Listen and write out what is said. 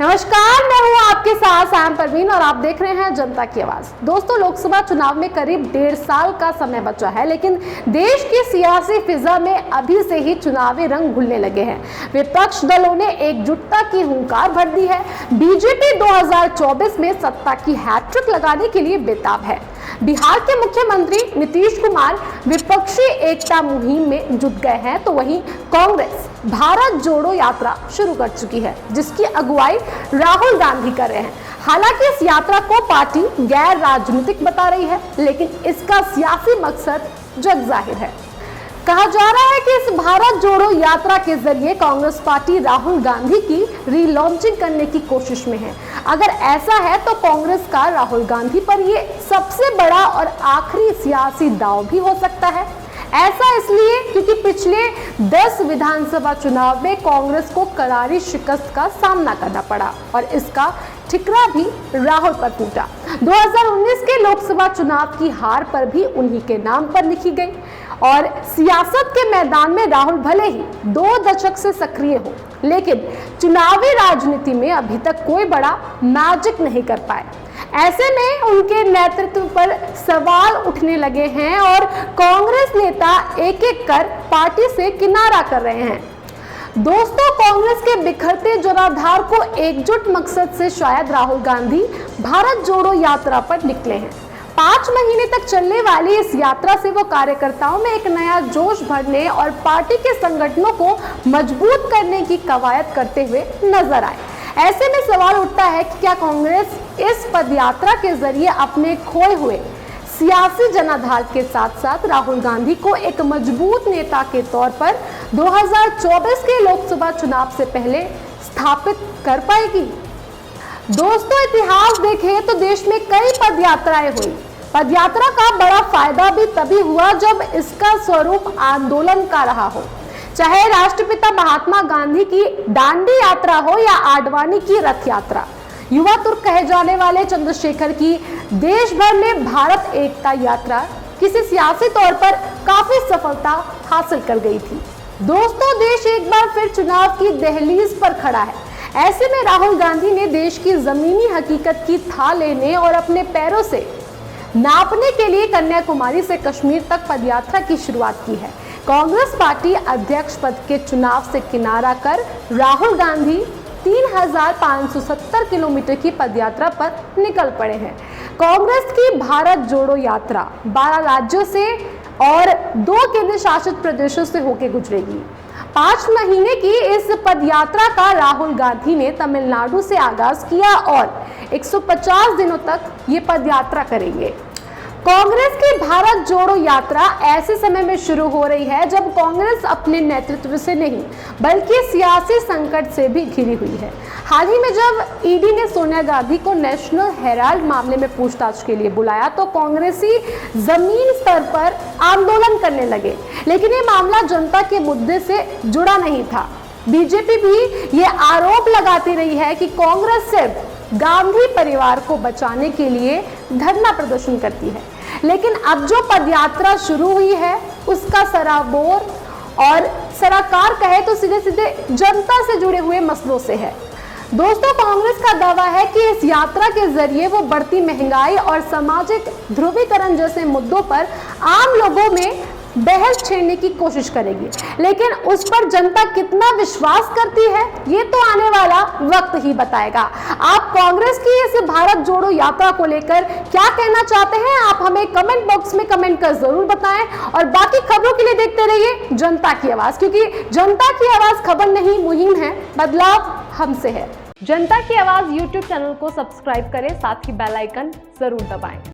नमस्कार, मैं हूं आपके साथ सैम परवीन और आप देख रहे हैं जनता की आवाज। दोस्तों, लोकसभा चुनाव में करीब 1.5 साल का समय बचा है, लेकिन देश की सियासी फिजा में अभी से ही चुनावी रंग घुलने लगे हैं। विपक्ष दलों ने एकजुटता की हुंकार भर दी है। बीजेपी 2024 में सत्ता की हैट्रिक लगाने के लिए बेताब है। बिहार के मुख्यमंत्री नीतीश कुमार विपक्षी एकता मुहिम में जुट गए हैं, तो वहीं कांग्रेस भारत जोड़ो यात्रा शुरू कर चुकी है, जिसकी अगुवाई राहुल गांधी कर रहे हैं। हालांकि इस यात्रा को पार्टी गैर राजनीतिक बता रही है, लेकिन इसका सियासी मकसद जग जाहिर है। कहा जा रहा है कि इस भारत जोड़ो यात्रा के जरिए कांग्रेस पार्टी राहुल गांधी की रीलॉन्चिंग करने की कोशिश में है। अगर ऐसा है तो कांग्रेस का राहुल गांधी पर ये सबसे बड़ा और आखिरी सियासी दांव भी हो सकता है। ऐसा इसलिए क्योंकि पिछले 10 विधानसभा चुनाव में कांग्रेस को करारी शिकस्त का सामना करना पड़ा और इसका ठिकरा भी राहुल पर फूटा। 2019 के लोकसभा चुनाव की हार पर भी उन्हीं के नाम पर लिखी गई और सियासत के मैदान में राहुल भले ही 2 दशक से सक्रिय हो, लेकिन चुनावी राजनीति में अभी तक कोई बड़ा मैजिक नहीं कर पाए। ऐसे में उनके नेतृत्व पर सवाल उठने लगे हैं और कांग्रेस नेता एक एक कर पार्टी से किनारा कर रहे हैं। दोस्तों, कांग्रेस के बिखरते जनाधार को एकजुट मकसद से शायद राहुल गांधी भारत जोड़ो यात्रा पर निकले हैं। 5 महीने तक चलने वाली इस यात्रा से वो कार्यकर्ताओं में एक नया जोश भरने और पार्टी के संगठनों को मजबूत करने की कवायद करते हुए नजर आए। ऐसे में सवाल उठता है कि क्या कांग्रेस इस पदयात्रा के जरिए अपने खोए हुए सियासी जनाधार के साथ साथ राहुल गांधी को एक मजबूत नेता के तौर पर 2024 के लोकसभा चुनाव से पहले स्थापित कर पाएगी। दोस्तों, इतिहास देखें तो देश में कई पदयात्राएं हुई। पदयात्रा का बड़ा फायदा भी तभी हुआ जब इसका स्वरूप आंदोलन का रहा हो। चाहे राष्ट्रपिता महात्मा गांधी की दांडी यात्रा हो या आडवाणी की रथ यात्रा, युवा तुर्क कहे जाने वाले चंद्रशेखर की देश भर में भारत एकता यात्रा किसी सियासी तौर पर काफी सफलता हासिल कर गई थी। दोस्तों, देश एक बार फिर चुनाव की दहलीज पर खड़ा है। ऐसे में राहुल गांधी ने देश की जमीनी हकीकत की था लेने और अपने पैरों से नापने के लिए कन्याकुमारी से कश्मीर तक पदयात्रा की शुरुआत की है। कांग्रेस पार्टी अध्यक्ष पद के चुनाव से किनारा कर राहुल गांधी 3570 किलोमीटर की पदयात्रा पर निकल पड़े हैं। कांग्रेस की भारत जोड़ो यात्रा 12 राज्यों से और 2 केंद्र शासित प्रदेशों से होकर गुजरेगी। 5 महीने की इस पदयात्रा का राहुल गांधी ने तमिलनाडु से आगाज किया और 150 दिनों तक ये पदयात्रा करेंगे। कांग्रेस की भारत जोड़ो यात्रा ऐसे समय में शुरू हो रही है जब कांग्रेस अपने नेतृत्व से नहीं बल्कि सियासी संकट से भी घिरी हुई है। हाल ही में जब ईडी ने सोनिया गांधी को नेशनल हेराल्ड मामले में पूछताछ के लिए बुलाया तो कांग्रेसी जमीन स्तर पर आंदोलन करने लगे, लेकिन ये मामला जनता के मुद्दे से जुड़ा नहीं था। बीजेपी भी ये आरोप लगाती रही है कि कांग्रेस सिर्फ गांधी परिवार को बचाने के लिए धरना प्रदर्शन करती है, लेकिन अब जो पदयात्रा शुरू हुई है उसका सराबोर और सराकार कहे तो सीधे सीधे जनता से जुड़े हुए मसलों से है। दोस्तों, कांग्रेस का दावा है कि इस यात्रा के जरिए वो बढ़ती महंगाई और सामाजिक ध्रुवीकरण जैसे मुद्दों पर आम लोगों में बहस छेड़ने की कोशिश करेगी, लेकिन उस पर जनता कितना विश्वास करती है ये तो आने वाला वक्त ही बताएगा। आप कांग्रेस की इस भारत जोड़ो यात्रा को लेकर क्या कहना चाहते हैं? आप हमें कमेंट बॉक्स में कमेंट कर जरूर बताएं और बाकी खबरों के लिए देखते रहिए जनता की आवाज, क्योंकि जनता की आवाज खबर नहीं मुहिम है, बदलाव हमसे है। जनता की आवाज YouTube चैनल को सब्सक्राइब करें, साथ ही बेल आइकन जरूर दबाएं।